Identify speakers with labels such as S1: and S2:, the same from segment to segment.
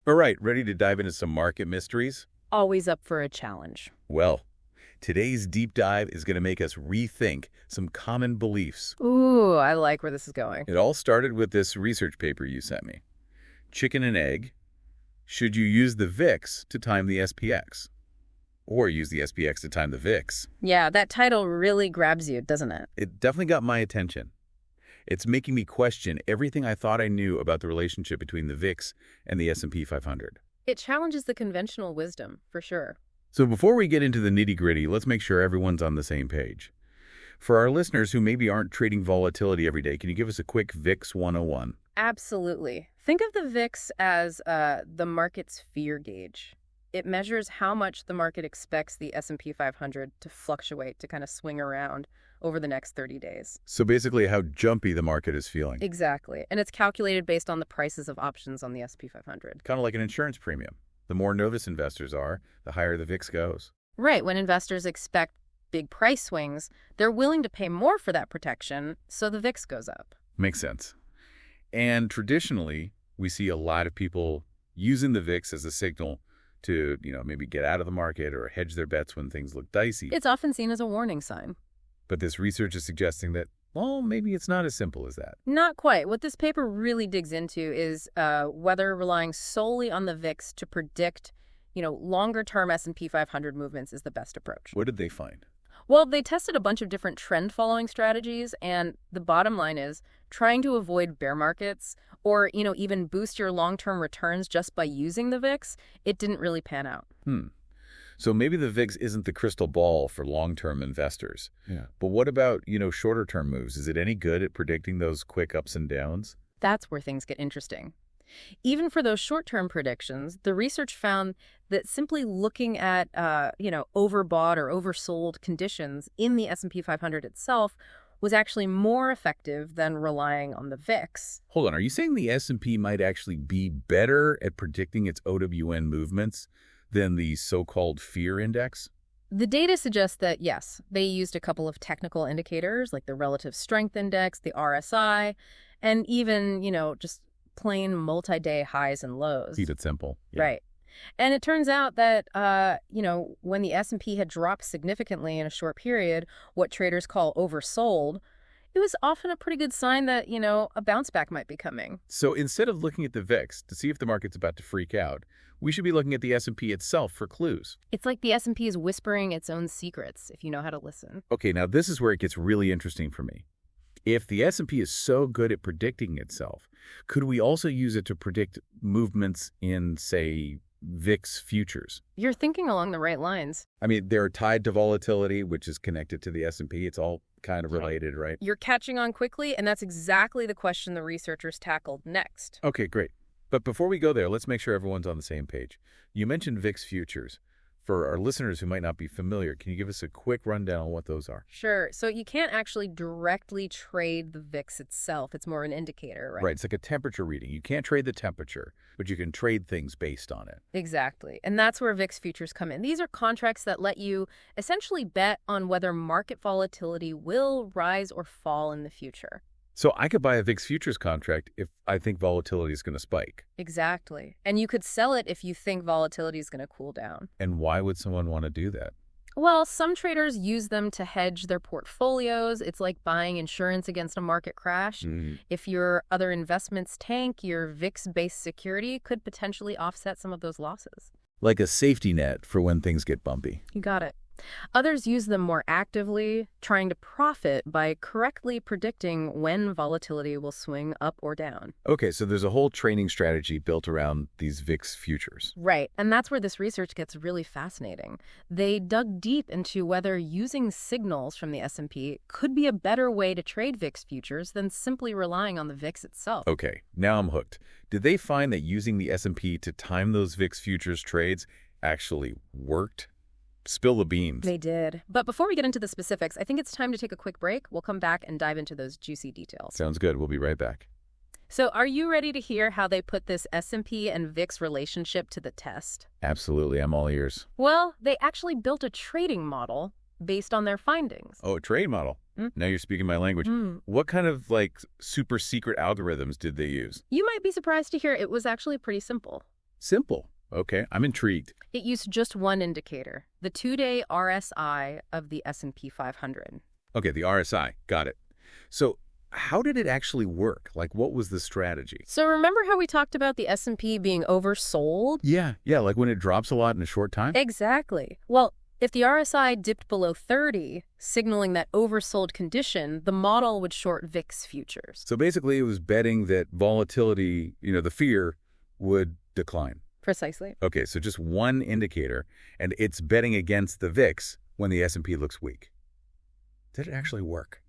S1: All right, ready to dive into some market mysteries?
S2: Always up for a challenge.
S1: Well, today's deep dive is going to make us rethink some common beliefs.
S2: Ooh, I like where this is going.
S1: It all started with this research paper you sent me. Chicken and egg. Should you use the VIX to time the SPX? Or use the SPX to time the VIX?
S2: Yeah, that title really grabs you, doesn't it?
S1: It definitely got my attention. It's making me question everything I thought I knew about the relationship between the VIX and the S&P 500.
S2: It challenges the conventional wisdom, for sure.
S1: So before we get into the nitty-gritty, let's make sure everyone's on the same page. For our listeners who maybe aren't trading volatility every day, can you give us a quick VIX 101?
S2: Absolutely. Think of the VIX as the market's fear gauge. It measures how much the market expects the S&P 500 to fluctuate, to kind of swing around over the next 30 days.
S1: So basically how jumpy the market is feeling.
S2: Exactly. And it's calculated based on the prices of options on the S&P 500.
S1: Kind of like an insurance premium. The more nervous investors are, the higher the VIX goes.
S2: Right. When investors expect big price swings, they're willing to pay more for that protection, so the VIX goes up.
S1: Makes sense. And traditionally, we see a lot of people using the VIX as a signal to, maybe get out of the market or hedge their bets when things look dicey.
S2: It's often seen as a warning sign.
S1: But this research is suggesting that, well, maybe it's not as simple as that.
S2: Not quite. What this paper really digs into is whether relying solely on the VIX to predict, longer-term S&P 500 movements is the best approach.
S1: What did they find?
S2: Well, they tested a bunch of different trend-following strategies, and the bottom line is trying to avoid bear markets or, even boost your long-term returns just by using the VIX, it didn't really pan out.
S1: So maybe the VIX isn't the crystal ball for long-term investors. Yeah. But what about, shorter-term moves? Is it any good at predicting those quick ups and downs?
S2: That's where things get interesting. Even for those short-term predictions, the research found that simply looking at, overbought or oversold conditions in the S&P 500 itself was actually more effective than relying on the VIX.
S1: Hold on, are you saying the S&P might actually be better at predicting its OWN movements than the so-called fear index?
S2: The data suggests that, yes, they used a couple of technical indicators like the relative strength index, the RSI, and even, just plain multi-day highs and lows.
S1: Keep it simple. Yeah.
S2: Right. And it turns out that, when the S&P had dropped significantly in a short period, what traders call oversold, it was often a pretty good sign that, a bounce back might be coming.
S1: So instead of looking at the VIX to see if the market's about to freak out, we should be looking at the S&P itself for clues.
S2: It's like the S&P is whispering its own secrets, if you know how to listen.
S1: Okay, now this is where it gets really interesting for me. If the S&P is so good at predicting itself, could we also use it to predict movements in, say, VIX futures?
S2: You're thinking along the right lines.
S1: I mean, they're tied to volatility, which is connected to the S&P. It's all kind of related, right?
S2: You're catching on quickly, and that's exactly the question the researchers tackled next.
S1: Okay, great. But before we go there, let's make sure everyone's on the same page. You mentioned VIX futures. For our listeners who might not be familiar, can you give us a quick rundown on what those are?
S2: Sure. So you can't actually directly trade the VIX itself. It's more an indicator, right?
S1: Right. It's like a temperature reading. You can't trade the temperature, but you can trade things based on it.
S2: Exactly. And that's where VIX futures come in. These are contracts that let you essentially bet on whether market volatility will rise or fall in the future.
S1: So I could buy a VIX futures contract if I think volatility is going to spike.
S2: Exactly. And you could sell it if you think volatility is going to cool down.
S1: And why would someone want to do that?
S2: Well, some traders use them to hedge their portfolios. It's like buying insurance against a market crash. If your other investments tank, your VIX-based security could potentially offset some of those losses.
S1: Like a safety net for when things get bumpy.
S2: You got it. Others use them more actively, trying to profit by correctly predicting when volatility will swing up or down.
S1: Okay, so there's a whole trading strategy built around these VIX futures.
S2: Right, and that's where this research gets really fascinating. They dug deep into whether using signals from the S&P could be a better way to trade VIX futures than simply relying on the VIX itself.
S1: Okay, now I'm hooked. Did they find that using the S&P to time those VIX futures trades actually worked? Spill the beans.
S2: They did. But before we get into the specifics, I think it's time to take a quick break. We'll come back and dive into those juicy details.
S1: Sounds good. We'll be right back.
S2: So are you ready to hear how they put this S&P and VIX relationship to the test?
S1: Absolutely. I'm all ears.
S2: Well, they actually built a trading model based on their findings.
S1: Oh, a trade model. Now you're speaking my language. What kind of, super secret algorithms did they use?
S2: You might be surprised to hear it was actually pretty simple.
S1: Simple. Okay, I'm intrigued.
S2: It used just one indicator, the 2-day RSI of the S&P 500.
S1: Okay, the RSI. Got it. So how did it actually work? Like, what was the strategy?
S2: So remember how we talked about the S&P being oversold?
S1: Yeah, like when it drops a lot in a short time?
S2: Exactly. Well, if the RSI dipped below 30, signaling that oversold condition, the model would short VIX futures.
S1: So basically it was betting that volatility, the fear, would decline.
S2: Precisely.
S1: Okay, so just one indicator, and it's betting against the VIX when the S&P looks weak. Did it actually work?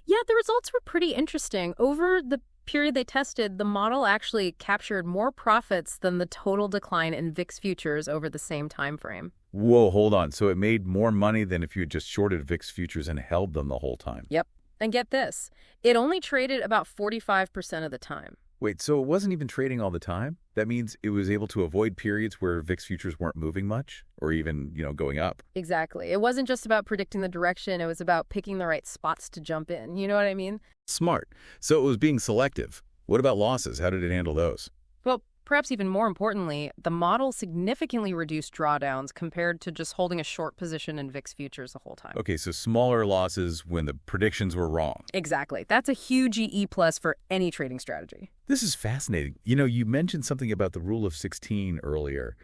S2: Yeah, the results were pretty interesting. Over the period they tested, the model actually captured more profits than the total decline in VIX futures over the same time frame.
S1: Whoa, hold on. So it made more money than if you had just shorted VIX futures and held them the whole time.
S2: Yep. And get this, it only traded about 45% of the time.
S1: Wait, so it wasn't even trading all the time? That means it was able to avoid periods where VIX futures weren't moving much or even, going up.
S2: Exactly. It wasn't just about predicting the direction. It was about picking the right spots to jump in. You know what I mean?
S1: Smart. So it was being selective. What about losses? How did it handle those?
S2: Well, perhaps even more importantly, the model significantly reduced drawdowns compared to just holding a short position in VIX futures the whole time.
S1: Okay, so smaller losses when the predictions were wrong.
S2: Exactly. That's a huge EE plus for any trading strategy.
S1: This is fascinating. You mentioned something about the rule of 16 earlier.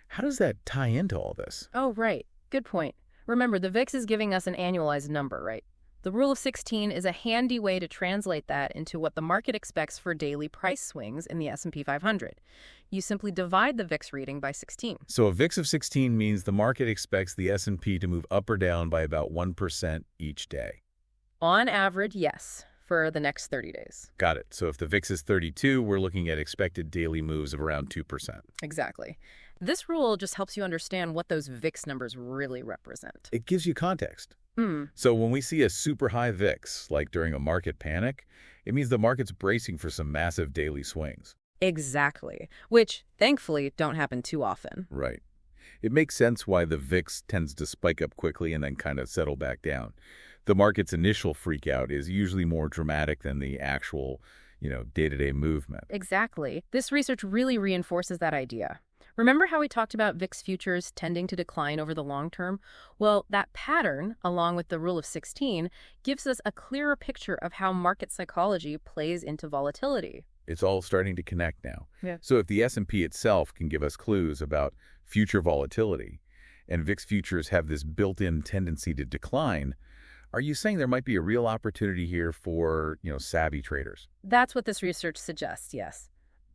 S1: How does that tie into all this?
S2: Oh, right. Good point. Remember, the VIX is giving us an annualized number, right? The rule of 16 is a handy way to translate that into what the market expects for daily price swings in the S&P 500. You simply divide the VIX reading by 16.
S1: So a VIX of 16 means the market expects the S&P to move up or down by about 1% each day.
S2: On average, yes, for the next 30 days.
S1: Got it. So if the VIX is 32, we're looking at expected daily moves of around 2%.
S2: Exactly. This rule just helps you understand what those VIX numbers really represent.
S1: It gives you context. So when we see a super high VIX, like during a market panic, it means the market's bracing for some massive daily swings.
S2: Exactly, which thankfully don't happen too often.
S1: Right. It makes sense why the VIX tends to spike up quickly and then kind of settle back down. The market's initial freak out is usually more dramatic than the actual, day-to-day movement.
S2: Exactly. This research really reinforces that idea. Remember how we talked about VIX futures tending to decline over the long term? Well, that pattern, along with the rule of 16, gives us a clearer picture of how market psychology plays into volatility.
S1: It's all starting to connect now.
S2: Yeah.
S1: So if the S&P itself can give us clues about future volatility, and VIX futures have this built-in tendency to decline, are you saying there might be a real opportunity here for, savvy traders?
S2: That's what this research suggests, yes.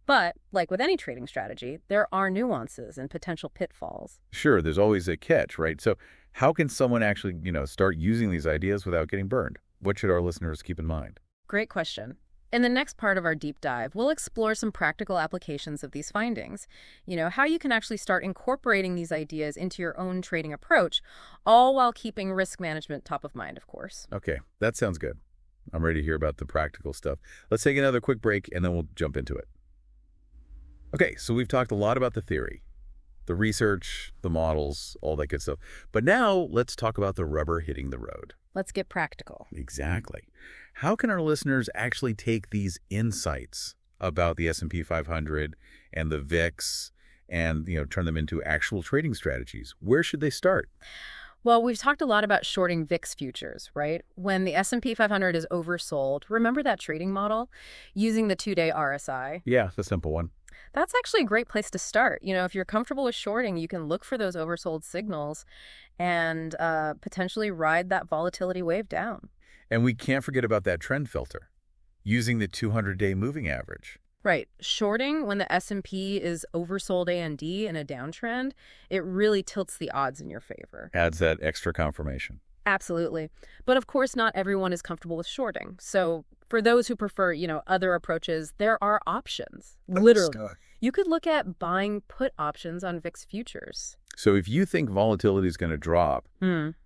S2: But, like with any trading strategy, there are nuances and potential pitfalls.
S1: Sure, there's always a catch, right? So how can someone actually, start using these ideas without getting burned? What should our listeners keep in mind?
S2: Great question. In the next part of our deep dive, we'll explore some practical applications of these findings. How you can actually start incorporating these ideas into your own trading approach, all while keeping risk management top of mind, of course.
S1: Okay, that sounds good. I'm ready to hear about the practical stuff. Let's take another quick break, and then we'll jump into it. Okay, so we've talked a lot about the theory, the research, the models, all that good stuff. But now let's talk about the rubber hitting the road.
S2: Let's get practical.
S1: Exactly. How can our listeners actually take these insights about the S&P 500 and the VIX and, turn them into actual trading strategies? Where should they start?
S2: Well, we've talked a lot about shorting VIX futures, right? When the S&P 500 is oversold, remember that trading model? Using the 2-day RSI?
S1: Yeah, the simple one.
S2: That's actually a great place to start. If you're comfortable with shorting, you can look for those oversold signals and potentially ride that volatility wave down.
S1: And we can't forget about that trend filter, using the 200-day moving average.
S2: Right. Shorting when the S&P is oversold A&D in a downtrend, it really tilts the odds in your favor.
S1: Adds that extra confirmation.
S2: Absolutely. But of course, not everyone is comfortable with shorting. So for those who prefer, other approaches, there are options. Literally. You could look at buying put options on VIX futures.
S1: So if you think volatility is going to drop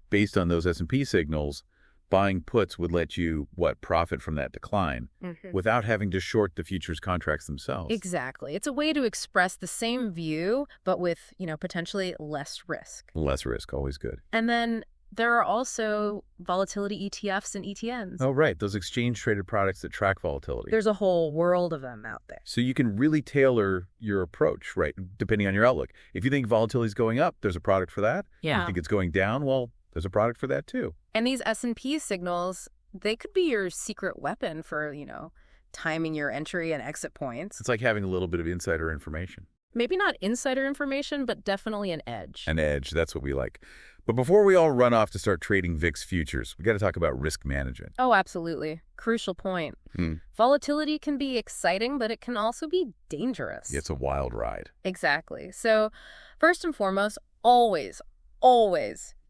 S1: based on those S&P signals, buying puts would let you, profit from that decline without having to short the futures contracts themselves.
S2: Exactly. It's a way to express the same view, but with, potentially less risk.
S1: Less risk, always good.
S2: And then There are also volatility ETFs and ETNs.
S1: Oh, right. Those exchange-traded products that track volatility.
S2: There's a whole world of them out there.
S1: So you can really tailor your approach, right, depending on your outlook. If you think volatility is going up, there's a product for that. If you think it's going down, well, there's a product for that too.
S2: And these S&P signals, they could be your secret weapon for, timing your entry and exit points.
S1: It's like having a little bit of insider information.
S2: Maybe not insider information, but definitely an edge.
S1: An edge, that's what we like. But before we all run off to start trading VIX futures, we got to talk about risk management.
S2: Oh, absolutely. Crucial point. Volatility can be exciting, but it can also be dangerous.
S1: It's a wild ride.
S2: Exactly. So first and foremost, always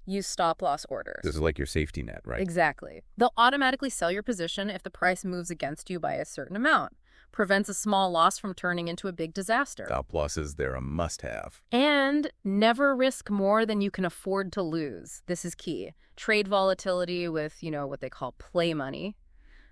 S2: use stop-loss orders.
S1: This is like your safety net, right?
S2: Exactly. They'll automatically sell your position if the price moves against you by a certain amount. Prevents a small loss from turning into a big disaster.
S1: Stop losses, they're a must-have.
S2: And never risk more than you can afford to lose. This is key. Trade volatility with, what they call play money.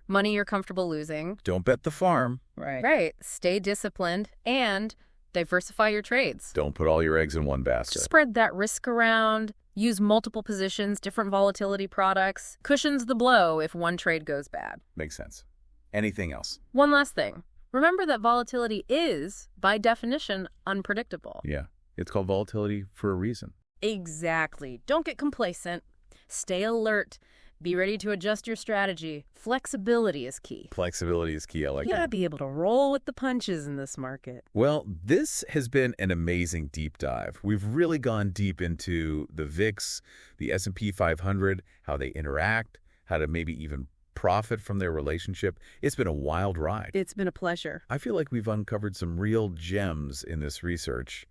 S2: Money you're comfortable losing.
S1: Don't bet the farm.
S2: Right. Stay disciplined and diversify your trades.
S1: Don't put all your eggs in one basket.
S2: Spread that risk around. Use multiple positions, different volatility products. Cushions the blow if one trade goes bad.
S1: Makes sense. Anything else?
S2: One last thing. Remember that volatility is, by definition, unpredictable.
S1: Yeah. It's called volatility for a reason.
S2: Exactly. Don't get complacent. Stay alert. Be ready to adjust your strategy. Flexibility is key.
S1: Flexibility is key. I like
S2: You gotta
S1: that.
S2: be able to roll with the punches in this market.
S1: Well, this has been an amazing deep dive. We've really gone deep into the VIX, the S&P 500, how they interact, how to maybe even profit from their relationship. It's been a wild ride.
S2: It's been a pleasure.
S1: I feel like we've uncovered some real gems in this research.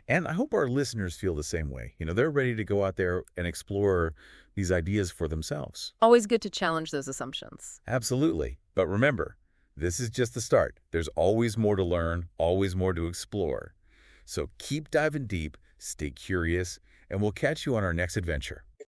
S1: And I hope our listeners feel the same way. They're ready to go out there and explore these ideas for themselves.
S2: Always good to challenge those assumptions.
S1: Absolutely. But remember, this is just the start. There's always more to learn, always more to explore. So keep diving deep, stay curious, and we'll catch you on our next adventure.